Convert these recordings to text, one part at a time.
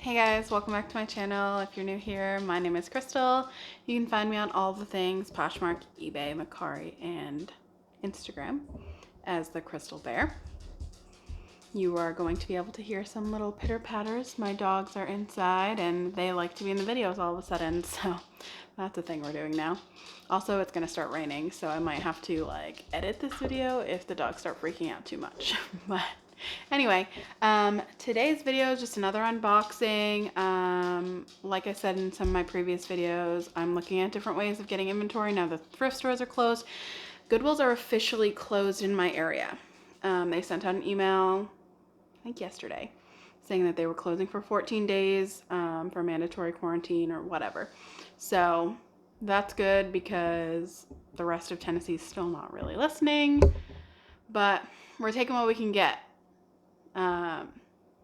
Hey guys, welcome back to my channel. If you're new here, my name is Crystal. You can find me on all the things, Poshmark, eBay, Mercari, and Instagram as the Crystal Bear. You are going to be able to hear some little pitter patters. My dogs are inside and they like to be in the videos all of a sudden, so that's a thing we're doing now. Also, it's gonna start raining, so I might have to like edit this video if the dogs start freaking out too much. But anyway, today's video is just another unboxing. Like I said in some of my previous videos, I'm looking at different ways of getting inventory now that thrift stores are closed. Goodwills are officially closed in my area. They sent out an email, I think yesterday, saying that they were closing for 14 days for mandatory quarantine or whatever. So that's good because the rest of Tennessee is still not really listening, but we're taking what we can get.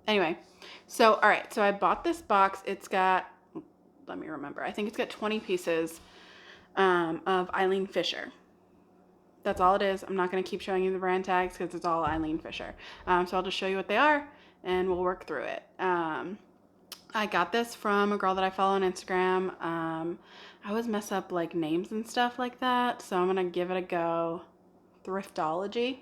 Anyway, so all right, so I bought this box. It's got, let me remember, I think it's got 20 pieces of Eileen Fisher. That's all it is. I'm not going to keep showing you the brand tags because it's all Eileen Fisher. So I'll just show you what they are and we'll work through it. I got this from a girl that I follow on Instagram. I always mess up like names and stuff like that, so I'm going to give it a go. Thriftology.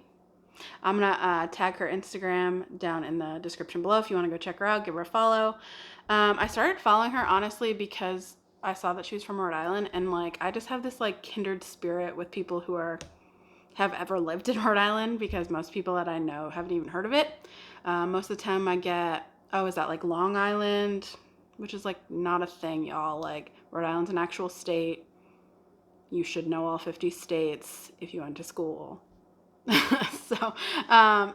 I'm going to tag her Instagram down in the description below if you want to go check her out, give her a follow. I started following her honestly because I saw that she was from Rhode Island, and like I just have this like kindred spirit with people who have ever lived in Rhode Island, because most people that I know haven't even heard of it. Most of the time I get, oh, is that like Long Island? Which is like not a thing, y'all. Like Rhode Island's an actual state. You should know all 50 states if you went to school. So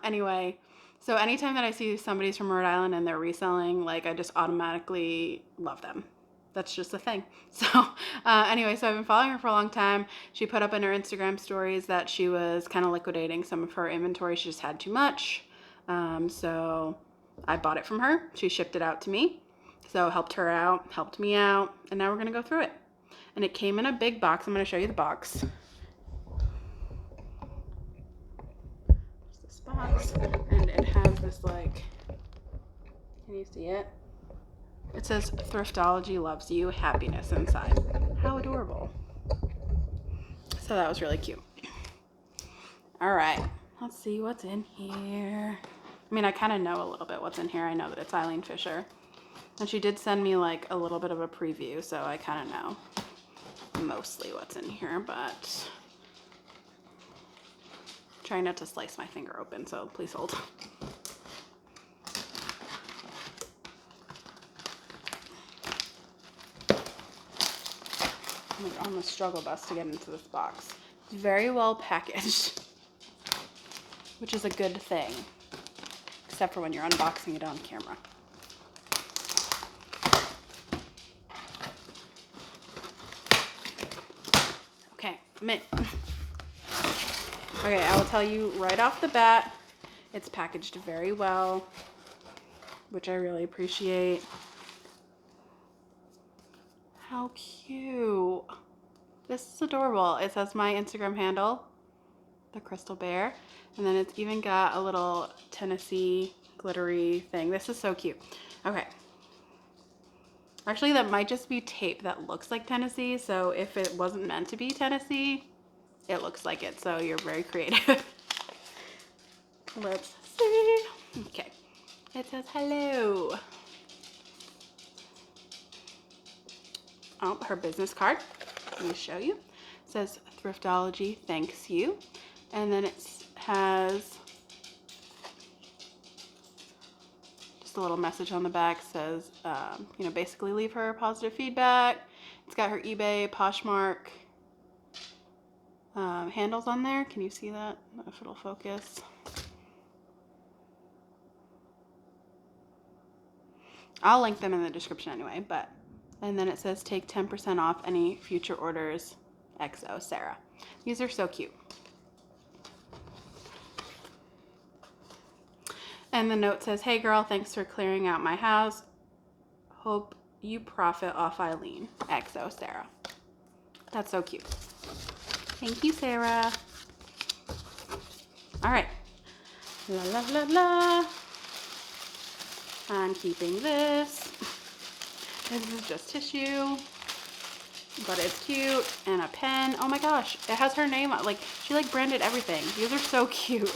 anyway, so anytime that I see somebody's from Rhode Island and they're reselling, like I just automatically love them. That's just a thing. So anyway, so I've been following her for a long time. She put up in her Instagram stories that she was kind of liquidating some of her inventory. She just had too much. So I bought it from her. She shipped it out to me. So helped her out, helped me out, and now we're going to go through it. And it came in a big box. I'm going to show you the box. This box, and it has this like, can you see it? It says Thriftology loves you, happiness inside. How adorable. So that was really cute. All right, let's see what's in here. I mean, I kind of know a little bit what's in here. I know that it's Eileen Fisher. And she did send me like a little bit of a preview, so I kind of know mostly what's in here, but I'm trying not to slice my finger open, so please hold. I'm on the struggle bus to get into this box. It's very well packaged, which is a good thing, except for when you're unboxing it on camera. Okay, I'm in. Okay, I will tell you right off the bat, it's packaged very well, which I really appreciate. How cute. This is adorable. It says my Instagram handle, the Crystal Bear, and then it's even got a little Tennessee glittery thing. This is so cute. Okay. Actually, that might just be tape that looks like Tennessee, so if it wasn't meant to be Tennessee, it looks like it, so you're very creative. Let's see. Okay. It says hello. Oh, her business card. Let me show you. It says Thriftology thanks you. And then it has just a little message on the back. Says, you know, basically leave her positive feedback. It's got her eBay, Poshmark handles on there. Can you see that? If it'll focus. I'll link them in the description anyway, but. And then it says take 10% off any future orders. XO Sarah. These are so cute. And the note says, hey girl, thanks for clearing out my house. Hope you profit off Eileen. XO Sarah. That's so cute. Thank you, Sarah. All right. La la la la. I'm keeping this. This is just tissue, but it's cute. And a pen. Oh my gosh, it has her name on. Like, she like branded everything. These are so cute.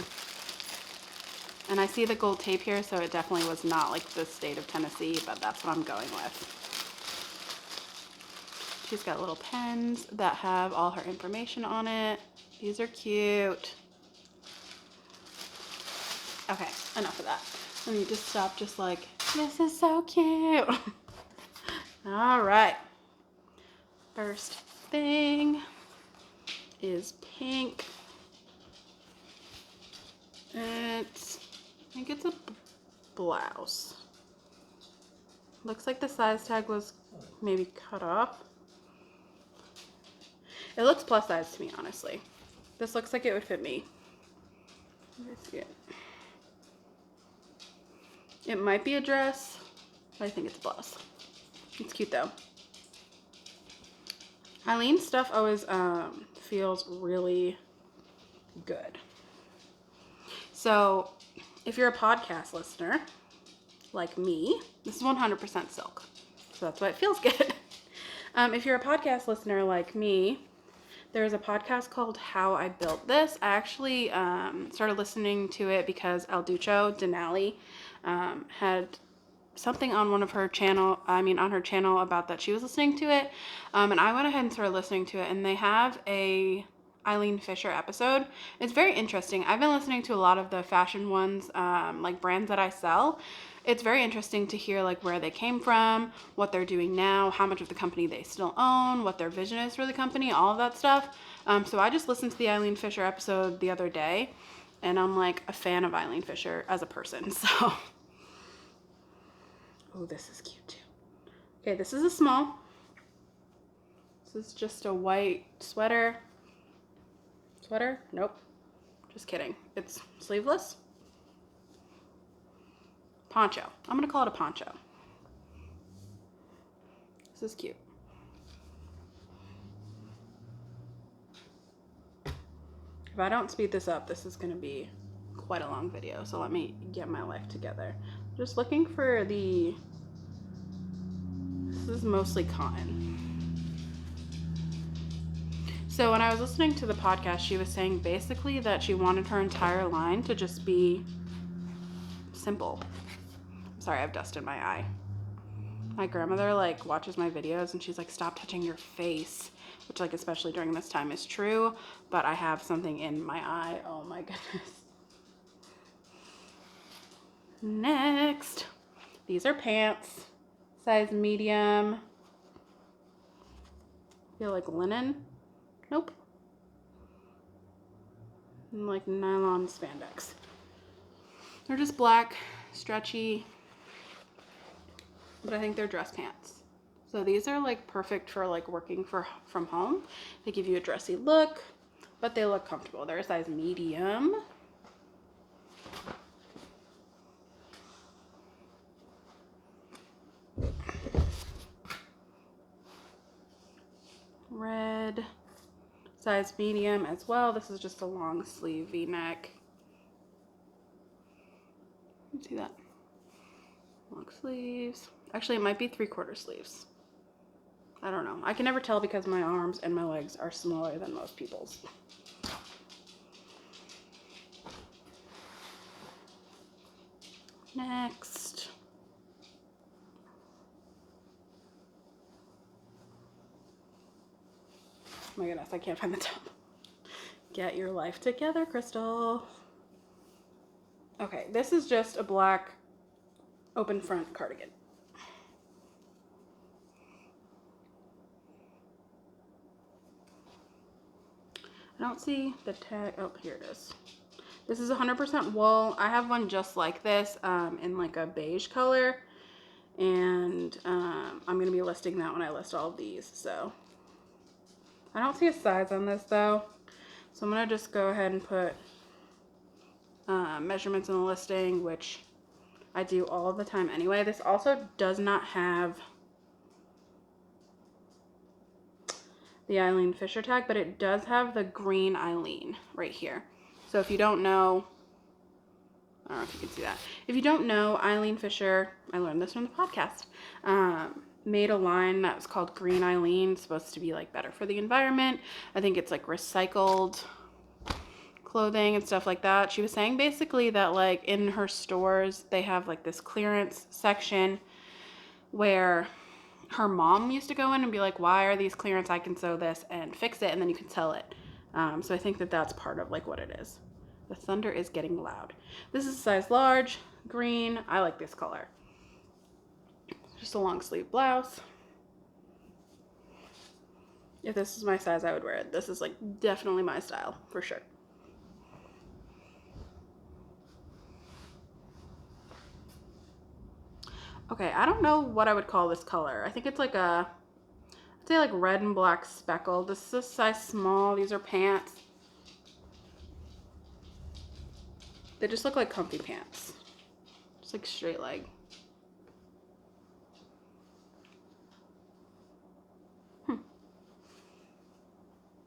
And I see the gold tape here, so it definitely was not like the state of Tennessee, but that's what I'm going with. She's got little pens that have all her information on it. These are cute. Okay, enough of that. Let me just stop just like, this is so cute. All right. First thing is pink. I think it's a blouse. Looks like the size tag was maybe cut off. It looks plus size to me, honestly. This looks like it would fit me. Let me see it. It might be a dress, but I think it's a blouse. It's cute though. Eileen's stuff always feels really good. So if you're a podcast listener like me, this is 100% silk. So that's why it feels good. If you're a podcast listener like me, there's a podcast called How I Built This. I actually started listening to it because El Ducho Denali had something on one of her channel, on her channel about that she was listening to it. And I went ahead and started listening to it, and they have a Eileen Fisher episode. It's very interesting. I've been listening to a lot of the fashion ones, like brands that I sell. It's very interesting to hear like where they came from, what they're doing now, how much of the company they still own, what their vision is for the company, all of that stuff. So I just listened to the Eileen Fisher episode the other day, and I'm like a fan of Eileen Fisher as a person. So, oh, this is cute too. Okay, this is a small. This is just a white sweater. Sweater? Nope. Just kidding. It's sleeveless. Poncho. I'm going to call it a poncho. This is cute. If I don't speed this up, this is going to be quite a long video. So let me get my life together. Just looking for the... This is mostly cotton. So when I was listening to the podcast, she was saying basically that she wanted her entire line to just be simple. Sorry, I have dust in my eye. My grandmother like watches my videos and she's like, stop touching your face, which like especially during this time is true, but I have something in my eye. Oh my goodness. Next, these are pants, size medium. Feel like linen. Nope. And like nylon spandex. They're just black, stretchy, but I think they're dress pants. So these are like perfect for like working from home. They give you a dressy look, but they look comfortable. They're a size medium. Red, size medium as well. This is just a long sleeve V-neck. You see that? Long sleeves. Actually, it might be 3/4 sleeves. I don't know. I can never tell because my arms and my legs are smaller than most people's. Next. Oh my goodness, I can't find the top. Get your life together, Crystal. Okay, this is just a black open front cardigan. I don't see the tag. Oh, here it is. This is 100% wool. I have one just like this in like a beige color. And I'm going to be listing that when I list all of these. So I don't see a size on this though. So I'm going to just go ahead and put measurements in the listing, which I do all the time anyway. This also does not have the Eileen Fisher tag, but it does have the green Eileen right here. So if you don't know, I don't know if you can see that. If you don't know, Eileen Fisher, I learned this from the podcast. made a line that's called Green Eileen. It's supposed to be like better for the environment. I think it's like recycled clothing and stuff like that. She was saying basically that like in her stores they have like this clearance section where her mom used to go in and be like, why are these clearance? I can sew this and fix it, and then you can sell it. So I think that that's part of like what it is. The thunder is getting loud. This is a size large, green. I like this color. Just a long sleeve blouse. If this is my size, I would wear it. This is like definitely my style for sure. Okay, I don't know what I would call this color. I think it's like a, I'd say like red and black speckled. This is a size small. These are pants. They just look like comfy pants. Just like straight leg.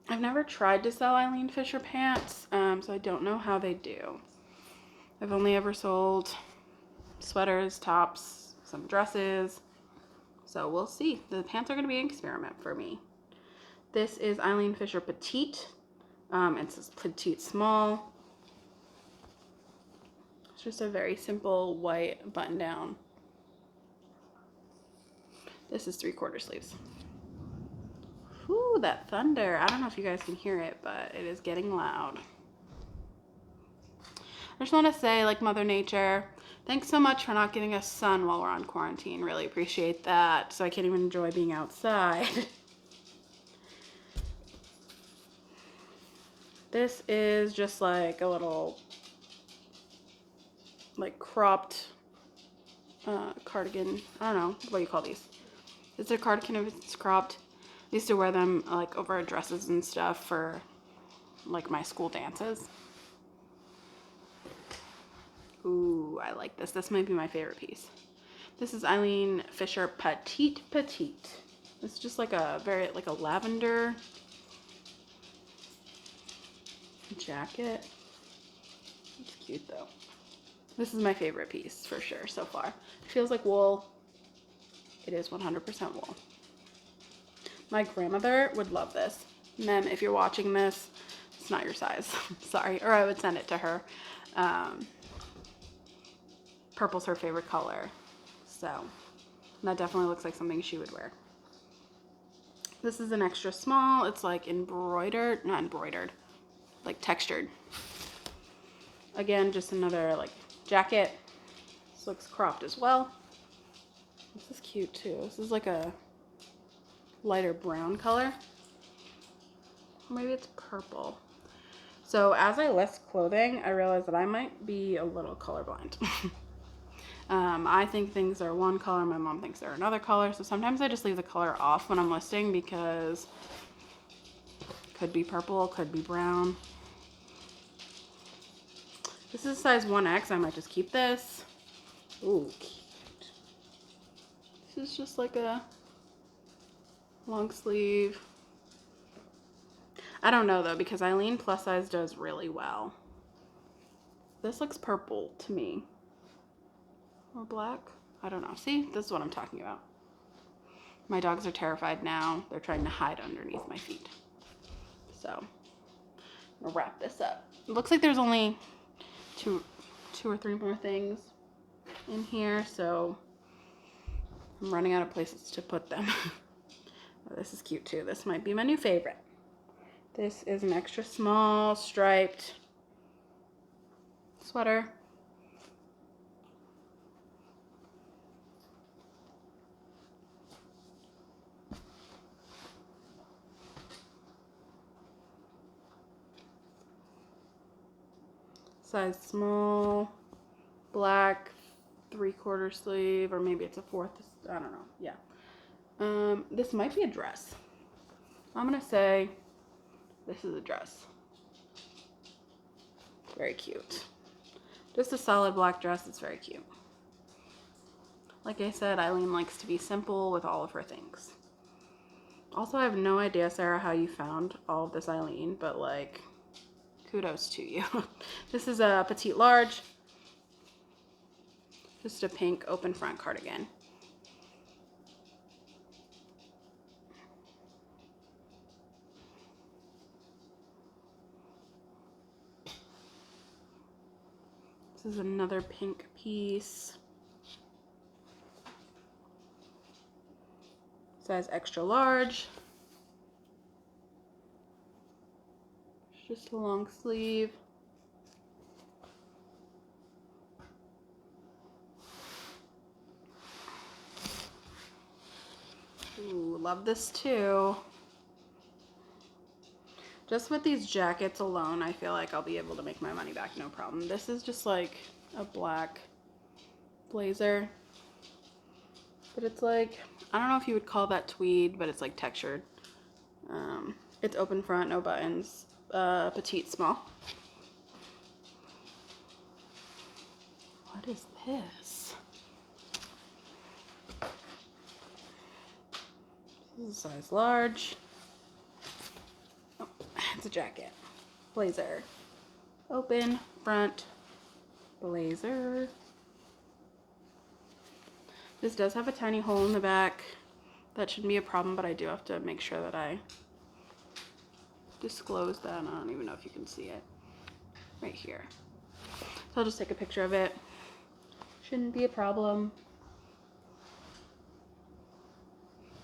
I've never tried to sell Eileen Fisher pants, so I don't know how they do. I've only ever sold sweaters, tops, some dresses. So we'll see. The pants are going to be an experiment for me. This is Eileen Fisher Petite. It says Petite Small. It's just a very simple white button down. This is 3/4 sleeves. Whew, that thunder. I don't know if you guys can hear it, but it is getting loud. I just want to say, like, Mother Nature, thanks so much for not giving us sun while we're on quarantine. Really appreciate that. So I can't even enjoy being outside. This is just like a little, like, cropped cardigan. I don't know. What do you call these? It's a cardigan if it's cropped. I used to wear them like over dresses and stuff for like my school dances. Ooh, I like this. This might be my favorite piece. This is Eileen Fisher Petite. It's just like a very, like a lavender jacket. It's cute though. This is my favorite piece for sure so far. It feels like wool. It is 100% wool. My grandmother would love this. Mem, if you're watching this, it's not your size. Sorry. Or I would send it to her. Purple's her favorite color. So that definitely looks like something she would wear. This is an extra small. It's like embroidered, not embroidered, like textured. Again, just another like jacket. This looks cropped as well. This is cute too. This is like a lighter brown color. Maybe it's purple. So as I list clothing, I realize that I might be a little colorblind. I think things are one color, my mom thinks they're another color. So sometimes I just leave the color off when I'm listing because it could be purple, could be brown. This is size 1X. I might just keep this. Ooh, cute. This is just like a long sleeve. I don't know though, because Eileen plus size does really well. This looks purple to me. Or black? I don't know. See, this is what I'm talking about. My dogs are terrified now. They're trying to hide underneath my feet. So, I'm gonna wrap this up. It looks like there's only two or three more things in here, so I'm running out of places to put them. Oh, this is cute too. This might be my new favorite. This is an extra small striped sweater. Size small, black, 3/4 sleeve, or maybe it's a 4th, I don't know, yeah. This might be a dress. I'm gonna say this is a dress. Very cute. Just a solid black dress, it's very cute. Like I said, Eileen likes to be simple with all of her things. Also, I have no idea, Sarah, how you found all of this Eileen, but like, kudos to you. This is a petite large. Just a pink open front cardigan. This is another pink piece. Size extra large. Just a long sleeve. Ooh, love this too. Just with these jackets alone, I feel like I'll be able to make my money back, no problem. This is just like a black blazer. But it's like, I don't know if you would call that tweed, but it's like textured. It's open front, no buttons, petite small. What is this? This is a size large. Oh, it's a jacket. Blazer. Open front blazer. This does have a tiny hole in the back. That shouldn't be a problem, but I do have to make sure that I disclose that. I don't even know if you can see it. Right here. So I'll just take a picture of it. Shouldn't be a problem.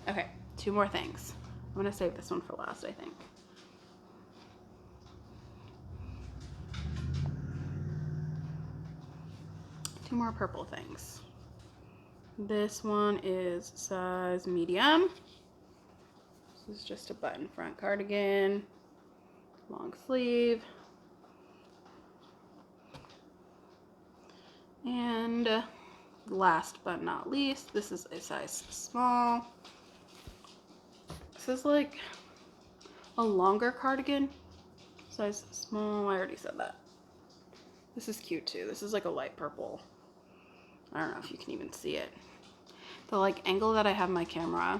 Okay, 2 more things. I'm gonna save this one for last, I think. Two more purple things. This one is size medium. This is just a button front cardigan, long sleeve. And last but not least, this is a size small. This is like a longer cardigan, size small. I already said that. This is cute too. This is like a light purple. I don't know if you can even see it. The like angle that I have my camera,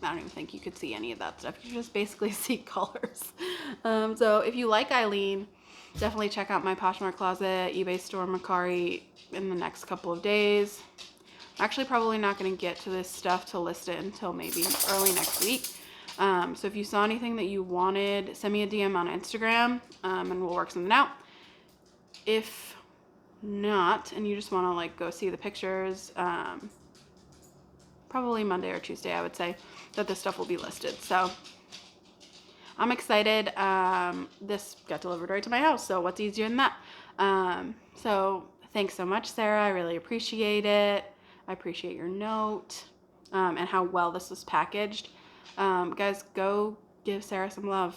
I don't even think you could see any of that stuff. You just basically see colors. So if you like Eileen, definitely check out my Poshmark closet, eBay store, Mercari in the next couple of days. I'm actually probably not going to get to this stuff to list it until maybe early next week. So if you saw anything that you wanted, send me a DM on Instagram and we'll work something out. If not, and you just want to like go see the pictures, probably Monday or Tuesday, I would say that this stuff will be listed. So I'm excited. This got delivered right to my house, so what's easier than that? So thanks so much, Sarah. I really appreciate it. I appreciate your note and how well this was packaged. Guys, go give Sarah some love.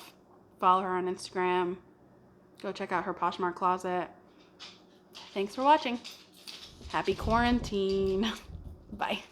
Follow her on Instagram. Go check out her Poshmark closet. Thanks for watching. Happy quarantine. Bye.